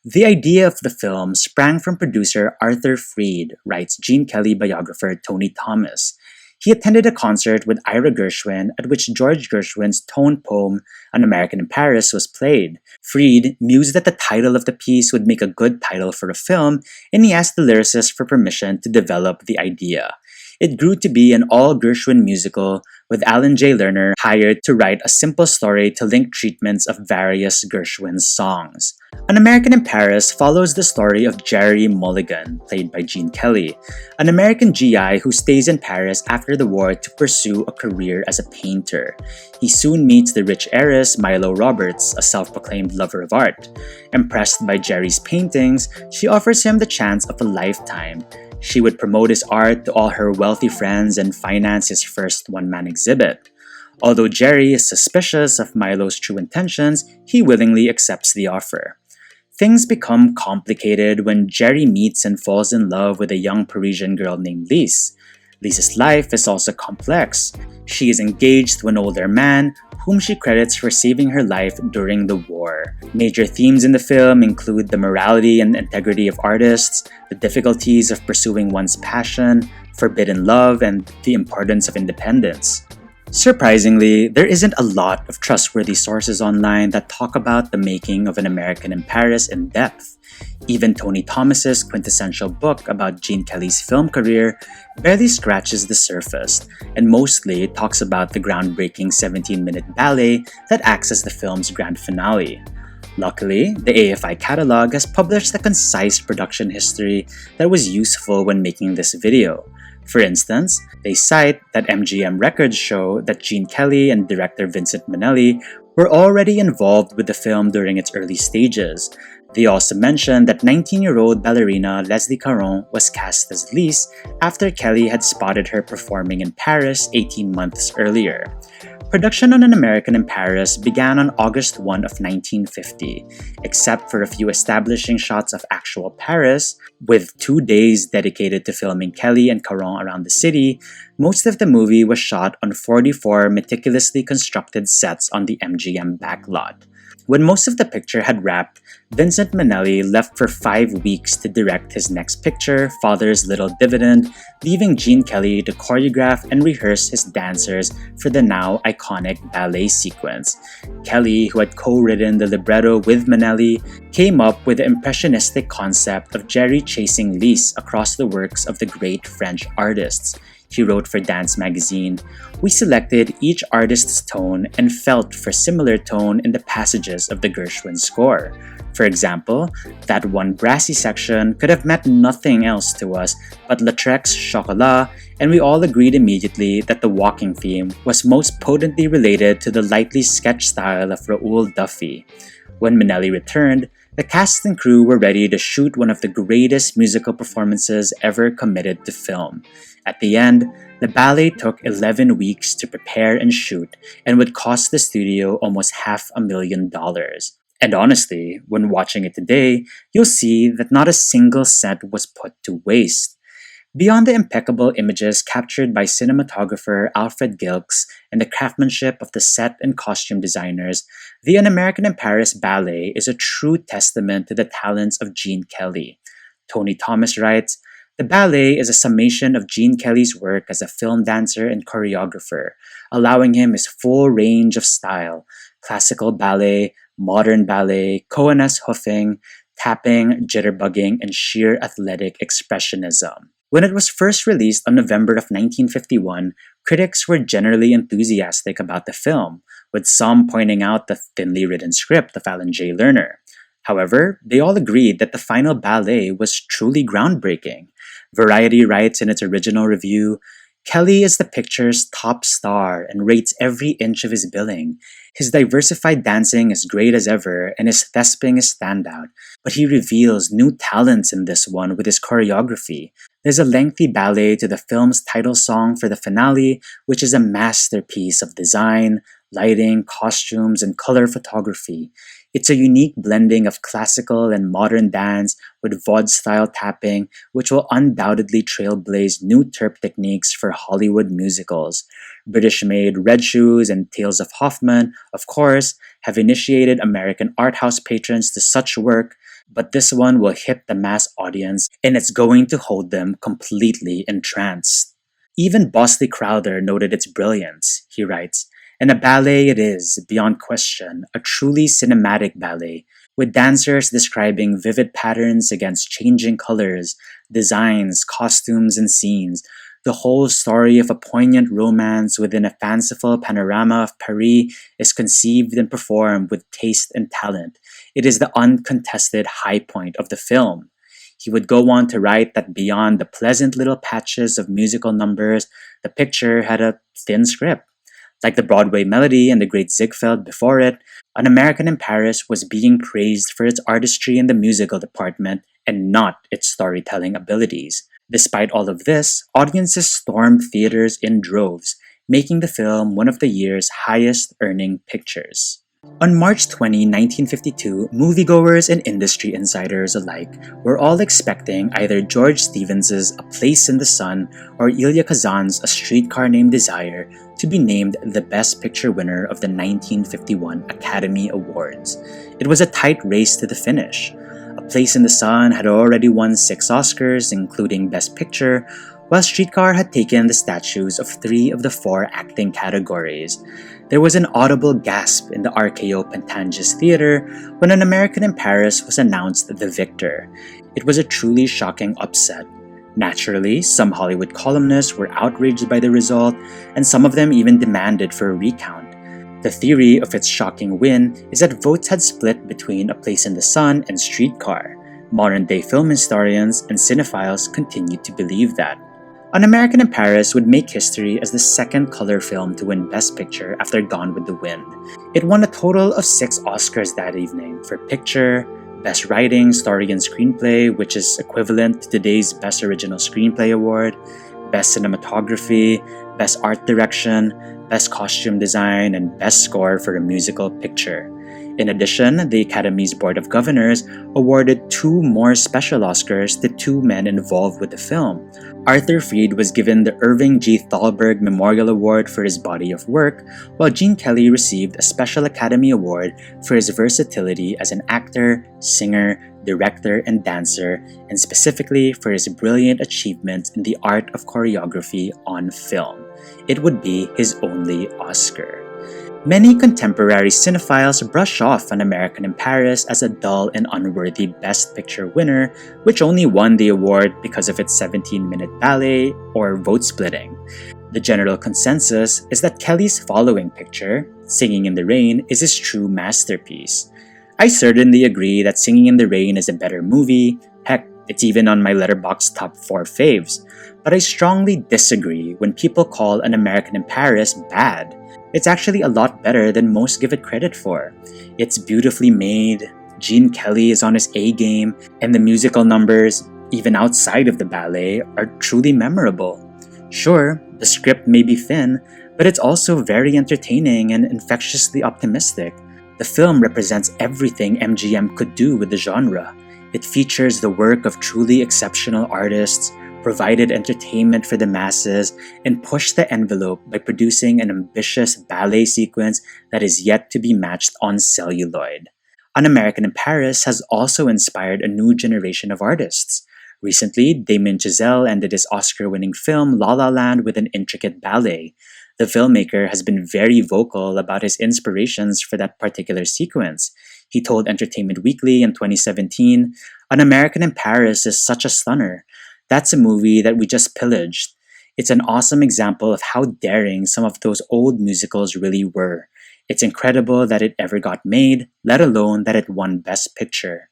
The idea of the film sprang from producer Arthur Freed, writes Gene Kelly biographer Tony Thomas. He attended a concert with Ira Gershwin at which George Gershwin's tone poem An American in Paris was played. Freed mused that the title of the piece would make a good title for a film, and he asked the lyricist for permission to develop the idea. It grew to be an all-Gershwin musical, with Alan J. Lerner hired to write a simple story to link treatments of various Gershwin songs. An American in Paris follows the story of Jerry Mulligan, played by Gene Kelly, an American GI who stays in Paris after the war to pursue a career as a painter. He soon meets the rich heiress Milo Roberts, a self-proclaimed lover of art. Impressed by Jerry's paintings, she offers him the chance of a lifetime. She would promote his art to all her wealthy friends and finance his first one-man exhibit. Although Jerry is suspicious of Milo's true intentions, he willingly accepts the offer. Things become complicated when Jerry meets and falls in love with a young Parisian girl named Lise. Lisa's life is also complex. She is engaged to an older man whom she credits for saving her life during the war. Major themes in the film include the morality and integrity of artists, the difficulties of pursuing one's passion, forbidden love, and the importance of independence. Surprisingly, there isn't a lot of trustworthy sources online that talk about the making of An American in Paris in depth. Even Tony Thomas's quintessential book about Gene Kelly's film career barely scratches the surface, and mostly talks about the groundbreaking 17-minute ballet that acts as the film's grand finale. Luckily, the AFI catalog has published a concise production history that was useful when making this video. For instance, they cite that MGM records show that Gene Kelly and director Vincent Minnelli were already involved with the film during its early stages. They also mention that 19-year-old ballerina Leslie Caron was cast as Lise after Kelly had spotted her performing in Paris 18 months earlier. Production on An American in Paris began on August 1 of 1950, except for a few establishing shots of actual Paris, with 2 days dedicated to filming Kelly and Caron around the city. Most of the movie was shot on 44 meticulously constructed sets on the MGM backlot. When most of the picture had wrapped, Vincent Minnelli left for 5 weeks to direct his next picture, Father's Little Dividend, leaving Gene Kelly to choreograph and rehearse his dancers for the now iconic ballet sequence. Kelly, who had co-written the libretto with Minnelli, came up with the impressionistic concept of Jerry chasing Lise across the works of the great French artists. He wrote for Dance Magazine, "We selected each artist's tone and felt for similar tone in the passages of the Gershwin score. For example, that one brassy section could have meant nothing else to us but Lautrec's Chocolat, and we all agreed immediately that the walking theme was most potently related to the lightly sketch style of Raoul Duffy." When Minnelli returned, the cast and crew were ready to shoot one of the greatest musical performances ever committed to film. At the end, the ballet took 11 weeks to prepare and shoot and would cost the studio almost $500,000. And honestly, when watching it today, you'll see that not a single cent was put to waste. Beyond the impeccable images captured by cinematographer Alfred Gilks and the craftsmanship of the set and costume designers, the An American in Paris ballet is a true testament to the talents of Gene Kelly. Tony Thomas writes, "The ballet is a summation of Gene Kelly's work as a film dancer and choreographer, allowing him his full range of style: classical ballet, modern ballet, Cohen-esque hoofing, tapping, jitterbugging, and sheer athletic expressionism." When it was first released on November of 1951, critics were generally enthusiastic about the film, with some pointing out the thinly written script of Alan J. Lerner. However, they all agreed that the final ballet was truly groundbreaking. Variety writes in its original review, "Kelly is the picture's top star and rates every inch of his billing. His diversified dancing is great as ever and his thesping is standout, but he reveals new talents in this one with his choreography. There's a lengthy ballet to the film's title song for the finale, which is a masterpiece of design, lighting, costumes, and color photography. It's a unique blending of classical and modern dance with Vod-style tapping, which will undoubtedly trailblaze new terp techniques for Hollywood musicals. British-made Red Shoes and Tales of Hoffman, of course, have initiated American art house patrons to such work, but this one will hit the mass audience and it's going to hold them completely entranced. Even Bosley Crowther noted its brilliance, he writes, and a ballet it is, beyond question, a truly cinematic ballet, with dancers describing vivid patterns against changing colors, designs, costumes, and scenes, the whole story of a poignant romance within a fanciful panorama of Paris is conceived and performed with taste and talent. It is the uncontested high point of the film. He would go on to write that beyond the pleasant little patches of musical numbers, the picture had a thin script. Like the Broadway Melody and the Great Ziegfeld before it, An American in Paris was being praised for its artistry in the musical department and not its storytelling abilities. Despite all of this, audiences stormed theaters in droves, making the film one of the year's highest-earning pictures. On March 20, 1952, moviegoers and industry insiders alike were all expecting either George Stevens' A Place in the Sun or Elia Kazan's A Streetcar Named Desire to be named the Best Picture winner of the 1951 Academy Awards. It was a tight race to the finish. A Place in the Sun had already won 6 Oscars, including Best Picture, while Streetcar had taken the statues of 3 of the 4 acting categories. There was an audible gasp in the RKO Pantanges Theater when An American in Paris was announced the victor. It was a truly shocking upset. Naturally, some Hollywood columnists were outraged by the result, and some of them even demanded for a recount. The theory of its shocking win is that votes had split between A Place in the Sun and Streetcar. Modern-day film historians and cinephiles continue to believe that. An American in Paris would make history as the second color film to win Best Picture after Gone with the Wind. It won a total of 6 Oscars that evening for Picture, Best Writing, Story and Screenplay, which is equivalent to today's Best Original Screenplay Award, Best Cinematography, Best Art Direction, Best Costume Design, and Best Score for a Musical Picture. In addition, the Academy's Board of Governors awarded 2 more special Oscars to 2 men involved with the film. Arthur Freed was given the Irving G. Thalberg Memorial Award for his body of work, while Gene Kelly received a Special Academy Award for his versatility as an actor, singer, director, and dancer, and specifically for his brilliant achievements in the art of choreography on film. It would be his only Oscar. Many contemporary cinephiles brush off An American in Paris as a dull and unworthy Best Picture winner, which only won the award because of its 17-minute ballet or vote splitting. The general consensus is that Kelly's following picture, Singing in the Rain, is his true masterpiece. I certainly agree that Singing in the Rain is a better movie. Heck, it's even on my Letterboxd top 4 faves. But I strongly disagree when people call An American in Paris bad. It's actually a lot better than most give it credit for. It's beautifully made, Gene Kelly is on his A game, and the musical numbers, even outside of the ballet, are truly memorable. Sure, the script may be thin, but it's also very entertaining and infectiously optimistic. The film represents everything MGM could do with the genre. It features the work of truly exceptional artists, provided entertainment for the masses, and pushed the envelope by producing an ambitious ballet sequence that is yet to be matched on celluloid. An American in Paris has also inspired a new generation of artists. Recently, Damien Chazelle ended his Oscar-winning film La La Land with an intricate ballet. The filmmaker has been very vocal about his inspirations for that particular sequence. He told Entertainment Weekly in 2017, "An American in Paris is such a stunner. That's a movie that we just pillaged. It's an awesome example of how daring some of those old musicals really were. It's incredible that it ever got made, let alone that it won Best Picture."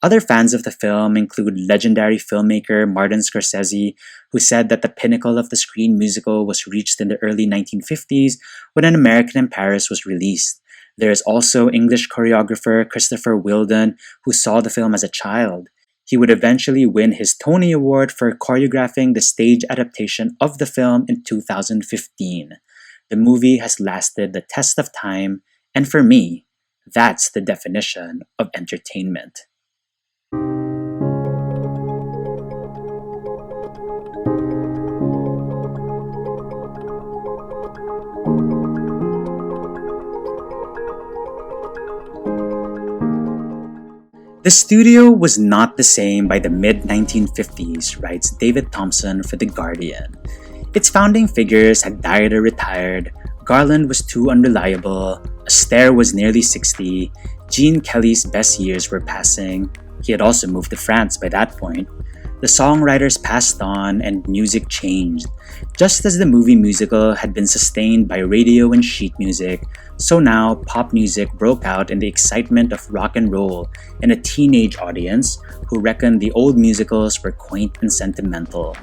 Other fans of the film include legendary filmmaker Martin Scorsese, who said that the pinnacle of the screen musical was reached in the early 1950s when An American in Paris was released. There is also English choreographer Christopher Wheeldon, who saw the film as a child. He would eventually win his Tony Award for choreographing the stage adaptation of the film in 2015. The movie has lasted the test of time, and for me, That's the definition of entertainment. The studio was not the same by the mid 1950s, writes David Thompson for The Guardian. Its founding figures had died or retired, Garland was too unreliable, Astaire was nearly 60, Gene Kelly's best years were passing. He had also moved to France by that point. The songwriters passed on and music changed. Just as the movie musical had been sustained by radio and sheet music, so now pop music broke out in the excitement of rock and roll in a teenage audience who reckoned the old musicals were quaint and sentimental.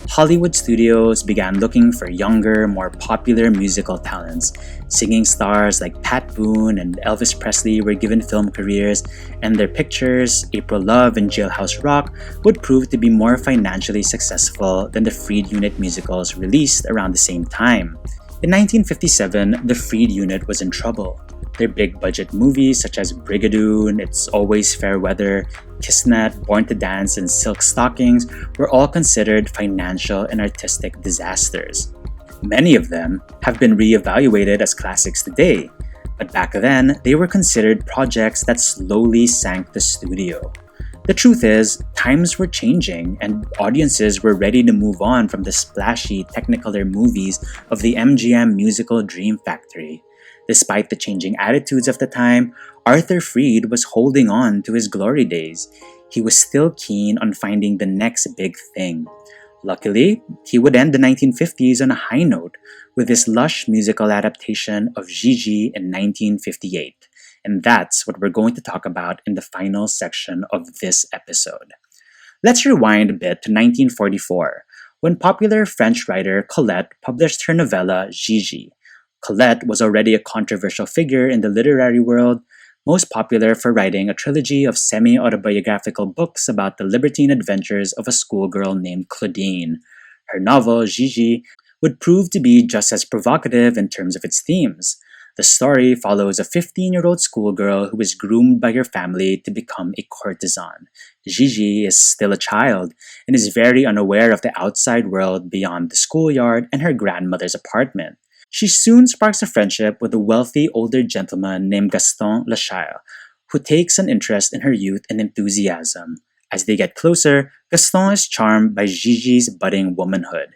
Hollywood studios began looking for younger, more popular musical talents. Singing stars like Pat Boone and Elvis Presley were given film careers, and their pictures, April Love and Jailhouse Rock, would prove to be more financially successful than the Freed Unit musicals released around the same time. In 1957, the Freed Unit was in trouble. Their big-budget movies such as Brigadoon, It's Always Fair Weather, Kismet, Born to Dance, and Silk Stockings were all considered financial and artistic disasters. Many of them have been re-evaluated as classics today, but back then, they were considered projects that slowly sank the studio. The truth is, times were changing and audiences were ready to move on from the splashy Technicolor movies of the MGM musical Dream Factory. Despite the changing attitudes of the time, Arthur Freed was holding on to his glory days. He was still keen on finding the next big thing. Luckily, he would end the 1950s on a high note with his lush musical adaptation of Gigi in 1958. And that's what we're going to talk about in the final section of this episode. Let's rewind a bit to 1944, when popular French writer Colette published her novella Gigi. Colette was already a controversial figure in the literary world, most popular for writing a trilogy of semi-autobiographical books about the libertine adventures of a schoolgirl named Claudine. Her novel, Gigi, would prove to be just as provocative in terms of its themes. The story follows a 15-year-old schoolgirl who is groomed by her family to become a courtesan. Gigi is still a child and is very unaware of the outside world beyond the schoolyard and her grandmother's apartment. She soon sparks a friendship with a wealthy older gentleman named Gaston Lachire, who takes an interest in her youth and enthusiasm. As they get closer, Gaston is charmed by Gigi's budding womanhood.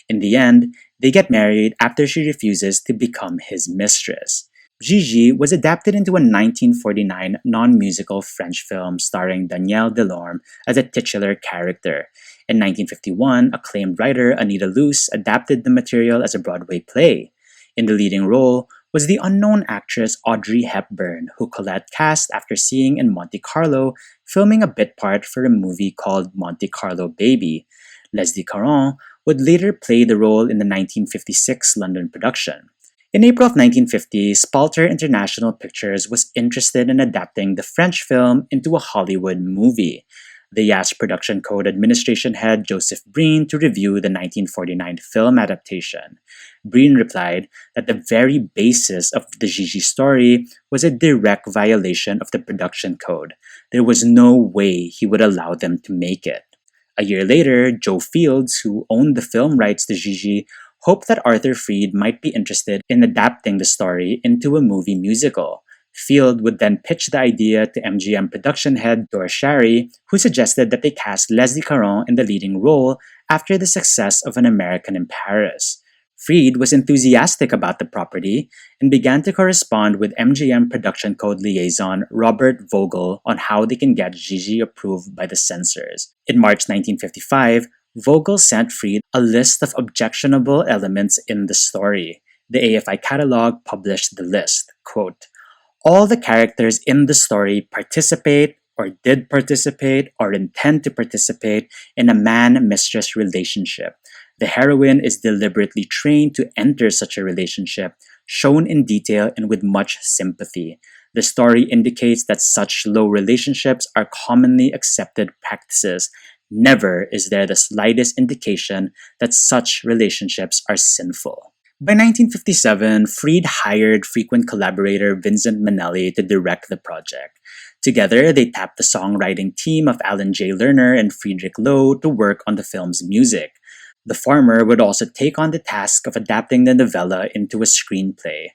In the end, they get married after she refuses to become his mistress. Gigi was adapted into a 1949 non-musical French film starring Danielle Delorme as a titular character. In 1951, acclaimed writer Anita Loos adapted the material as a Broadway play. In the leading role was the unknown actress Audrey Hepburn, who Colette cast after seeing in Monte Carlo, filming a bit part for a movie called Monte Carlo Baby. Leslie Caron would later play the role in the 1956 London production. In April of 1950, Spalter International Pictures was interested in adapting the French film into a Hollywood movie. They asked Production Code Administration head Joseph Breen to review the 1949 film adaptation. Breen replied that the very basis of the Gigi story was a direct violation of the Production Code. There was no way he would allow them to make it. A year later, Joe Fields, who owned the film rights to Gigi, hoped that Arthur Freed might be interested in adapting the story into a movie musical. Field would then pitch the idea to MGM production head Dor Shary, who suggested that they cast Leslie Caron in the leading role after the success of An American in Paris. Freed was enthusiastic about the property and began to correspond with MGM production code liaison Robert Vogel on how they can get Gigi approved by the censors. In March 1955, Vogel sent Freed a list of objectionable elements in the story. The AFI catalog published the list, quote, "All the characters in the story participate or did participate or intend to participate in a man-mistress relationship. The heroine is deliberately trained to enter such a relationship, shown in detail and with much sympathy. The story indicates that such low relationships are commonly accepted practices. Never is there the slightest indication that such relationships are sinful." By 1957, Fried hired frequent collaborator Vincent Minnelli to direct the project. Together, they tapped the songwriting team of Alan J. Lerner and Friedrich Loh to work on the film's music. The former would also take on the task of adapting the novella into a screenplay.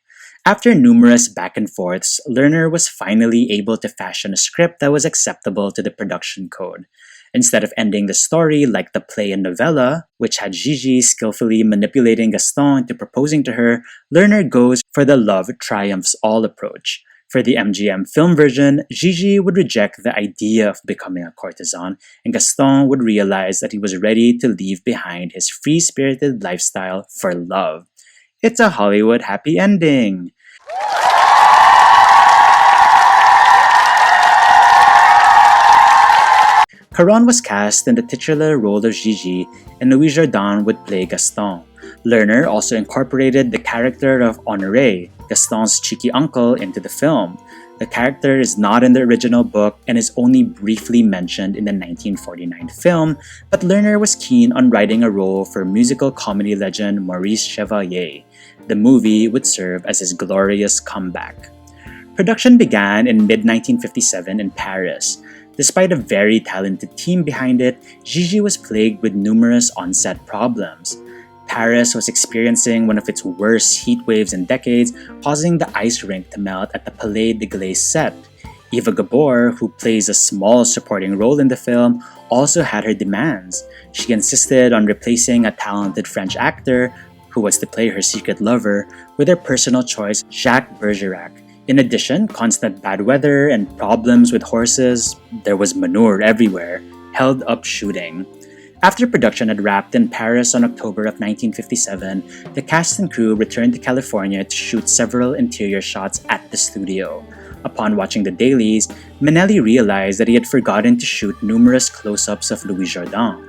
After numerous back and forths, Lerner was finally able to fashion a script that was acceptable to the production code. Instead of ending the story like the play and novella, which had Gigi skillfully manipulating Gaston into proposing to her, Lerner goes for the love triumphs all approach. For the MGM film version, Gigi would reject the idea of becoming a courtesan, and Gaston would realize that he was ready to leave behind his free-spirited lifestyle for love. It's a Hollywood happy ending! Caron was cast in the titular role of Gigi, and Louis Jourdan would play Gaston. Lerner also incorporated the character of Honoré, Gaston's cheeky uncle, into the film. The character is not in the original book and is only briefly mentioned in the 1949 film, but Lerner was keen on writing a role for musical comedy legend Maurice Chevalier. The movie would serve as his glorious comeback. Production began in mid-1957 in Paris. Despite a very talented team behind it, Gigi was plagued with numerous on-set problems. Paris was experiencing one of its worst heat waves in decades, causing the ice rink to melt at the Palais de Glace set. Eva Gabor, who plays a small supporting role in the film, also had her demands. She insisted on replacing a talented French actor, who was to play her secret lover, with her personal choice, Jacques Bergerac. In addition, constant bad weather and problems with horses, there was manure everywhere, held up shooting. After production had wrapped in Paris on October of 1957, the cast and crew returned to California to shoot several interior shots at the studio. Upon watching the dailies, Minnelli realized that he had forgotten to shoot numerous close-ups of Louis Jourdan.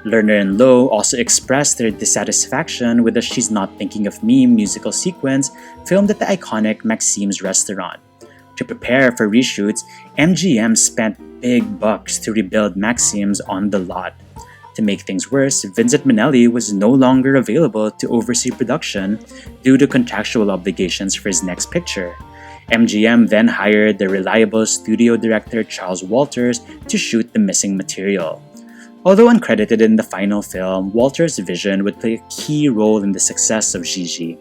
Lerner and Loh also expressed their dissatisfaction with the She's Not Thinking of Me musical sequence filmed at the iconic Maxime's restaurant. To prepare for reshoots, MGM spent big bucks to rebuild Maxime's on the lot. To make things worse, Vincent Minnelli was no longer available to oversee production due to contractual obligations for his next picture. MGM then hired the reliable studio director Charles Walters to shoot the missing material. Although uncredited in the final film, Walters' vision would play a key role in the success of Gigi.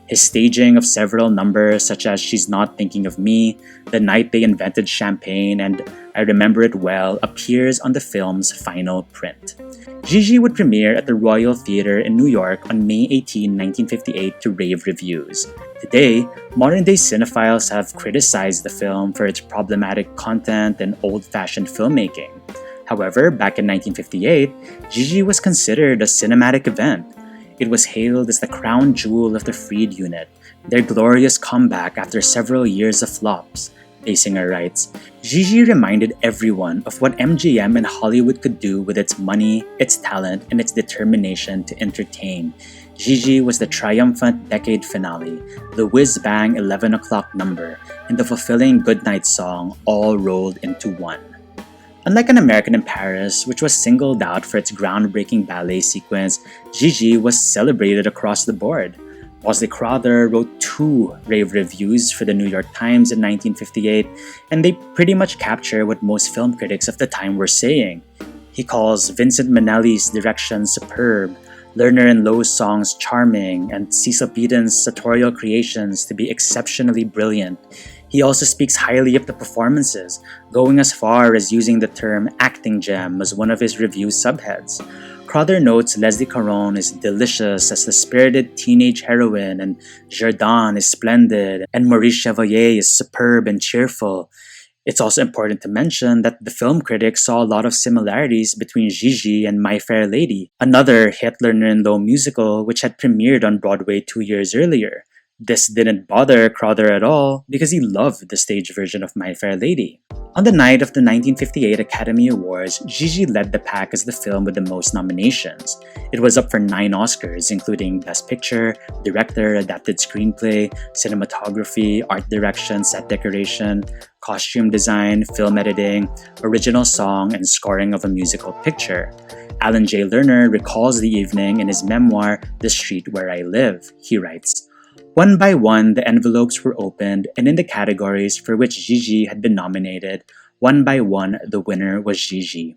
His staging of several numbers such as She's Not Thinking of Me, The Night They Invented Champagne, and I Remember It Well appears on the film's final print. Gigi would premiere at the Royal Theatre in New York on May 18, 1958 to rave reviews. Today, modern-day cinephiles have criticized the film for its problematic content and old-fashioned filmmaking. However, back in 1958, Gigi was considered a cinematic event. It was hailed as the crown jewel of the Fried unit, their glorious comeback after several years of flops. Basinger writes, Gigi reminded everyone of what MGM and Hollywood could do with its money, its talent, and its determination to entertain. Gigi was the triumphant decade finale, the whiz-bang 11 o'clock number, and the fulfilling goodnight song all rolled into one. Unlike An American in Paris, which was singled out for its groundbreaking ballet sequence, Gigi was celebrated across the board. Bosley Crowther wrote 2 rave reviews for the New York Times in 1958, and they pretty much capture what most film critics of the time were saying. He calls Vincent Minnelli's direction superb, Lerner and Loh's songs charming, and Cecil Beaton's sartorial creations to be exceptionally brilliant. He also speaks highly of the performances, going as far as using the term acting gem as one of his review subheads. Crowther notes Leslie Caron is delicious as the spirited teenage heroine, and Jourdan is splendid, and Maurice Chevalier is superb and cheerful. It's also important to mention that the film critics saw a lot of similarities between Gigi and My Fair Lady, another hit Lerner and Loh musical which had premiered on Broadway 2 years earlier. This didn't bother Crowther at all because he loved the stage version of My Fair Lady. On the night of the 1958 Academy Awards, Gigi led the pack as the film with the most nominations. It was up for 9 Oscars, including Best Picture, Director, Adapted Screenplay, Cinematography, Art Direction, Set Decoration, costume design, film editing, original song, and scoring of a musical picture. Alan J. Lerner recalls the evening in his memoir, The Street Where I Live. He writes, "One by one, the envelopes were opened, and in the categories for which Gigi had been nominated, one by one, the winner was Gigi.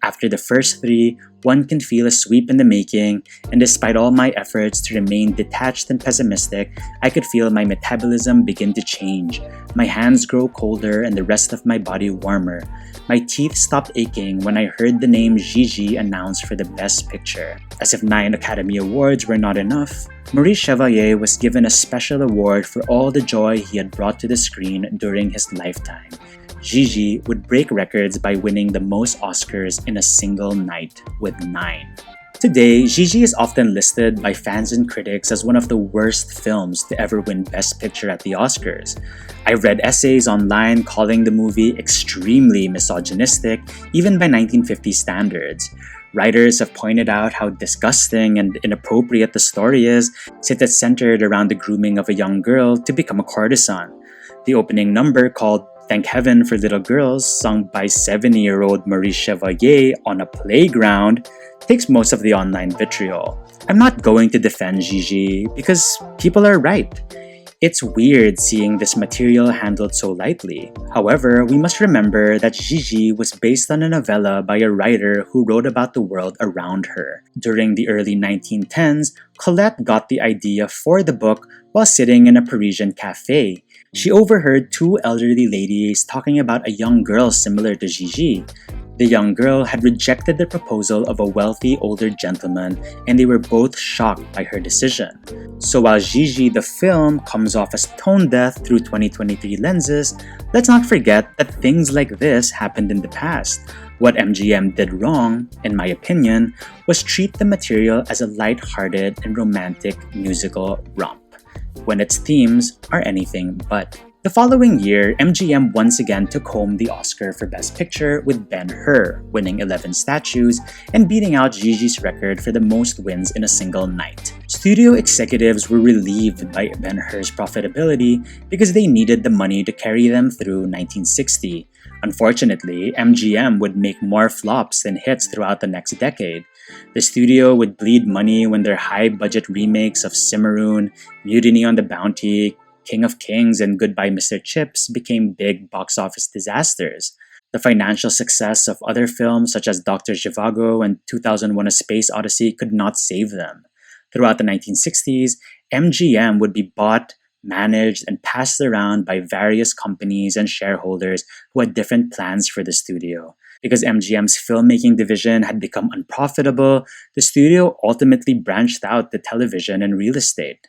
After the first three, one can feel a sweep in the making, and despite all my efforts to remain detached and pessimistic, I could feel my metabolism begin to change. My hands grow colder and the rest of my body warmer. My teeth stopped aching when I heard the name Gigi announced for the Best Picture. As if 9 Academy Awards were not enough, Maurice Chevalier was given a special award for all the joy he had brought to the screen during his lifetime. Gigi would break records by winning the most Oscars in a single night, with 9. Today, Gigi is often listed by fans and critics as one of the worst films to ever win Best Picture at the Oscars. I've read essays online calling the movie extremely misogynistic, even by 1950 standards. Writers have pointed out how disgusting and inappropriate the story is, since it's centered around the grooming of a young girl to become a courtesan. The opening number, called Thank Heaven for Little Girls, sung by 70-year-old Maurice Chevalier on a playground, takes most of the online vitriol. I'm not going to defend Gigi because people are right. It's weird seeing this material handled so lightly. However, we must remember that Gigi was based on a novella by a writer who wrote about the world around her. During the early 1910s, Colette got the idea for the book while sitting in a Parisian cafe. She overheard 2 elderly ladies talking about a young girl similar to Gigi. The young girl had rejected the proposal of a wealthy older gentleman, and they were both shocked by her decision. So while Gigi the film comes off as tone deaf through 2023 lenses, let's not forget that things like this happened in the past. What MGM did wrong, in my opinion, was treat the material as a light-hearted and romantic musical romp, when its themes are anything but. The following year, MGM once again took home the Oscar for Best Picture with Ben-Hur, winning 11 statues and beating out Gigi's record for the most wins in a single night. Studio executives were relieved by Ben-Hur's profitability because they needed the money to carry them through 1960. Unfortunately, MGM would make more flops than hits throughout the next decade. The studio would bleed money when their high-budget remakes of Cimarron, Mutiny on the Bounty, King of Kings, and Goodbye Mr. Chips became big box office disasters. The financial success of other films such as Dr. Zhivago and 2001: A Space Odyssey could not save them. Throughout the 1960s, MGM would be bought, managed, and passed around by various companies and shareholders who had different plans for the studio. Because MGM's filmmaking division had become unprofitable, the studio ultimately branched out to television and real estate.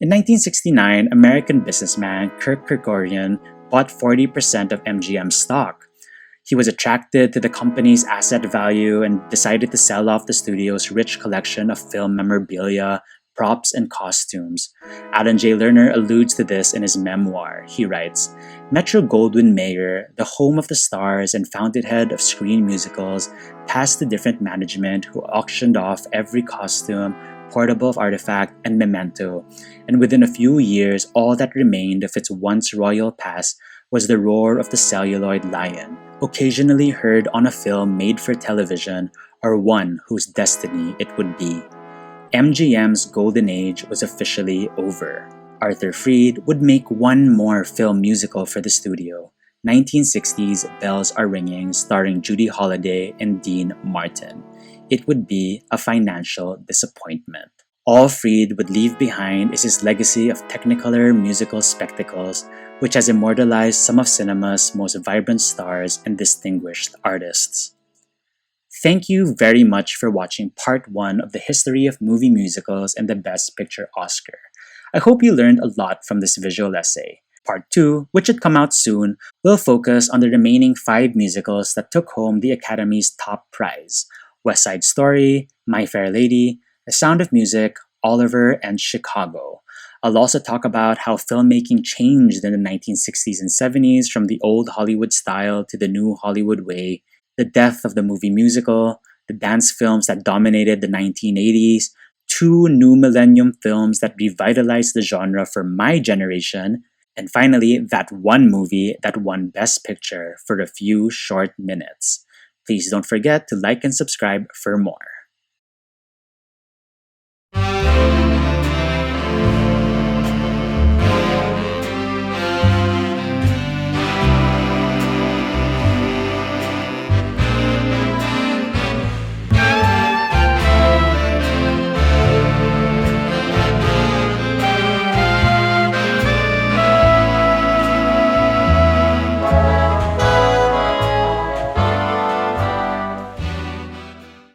In 1969, American businessman Kirk Kerkorian bought 40% of MGM stock. He was attracted to the company's asset value and decided to sell off the studio's rich collection of film memorabilia, props, and costumes. Alan J. Lerner alludes to this in his memoir. He writes, Metro-Goldwyn-Mayer, the home of the stars and fountainhead of screen musicals, passed to different management who auctioned off every costume, portable artifact, and memento, and within a few years all that remained of its once royal past was the roar of the celluloid lion, occasionally heard on a film made for television or one whose destiny it would be. MGM's golden age was officially over. Arthur Freed would make one more film musical for the studio, 1960's Bells Are Ringing, starring Judy Holliday and Dean Martin. It would be a financial disappointment. All Freed would leave behind is his legacy of technicolor musical spectacles, which has immortalized some of cinema's most vibrant stars and distinguished artists. Thank you very much for watching part 1 of the history of movie musicals and the Best Picture Oscar. I hope you learned a lot from this visual essay. Part 2, which should come out soon, will focus on the remaining 5 musicals that took home the Academy's top prize: West Side Story, My Fair Lady, The Sound of Music, Oliver, and Chicago. I'll also talk about how filmmaking changed in the 1960s and 70s from the old Hollywood style to the new Hollywood way, the death of the movie musical, the dance films that dominated the 1980s, 2 new millennium films that revitalized the genre for my generation, And finally, that one movie that won Best Picture for a few short minutes. Please don't forget to like and subscribe for more.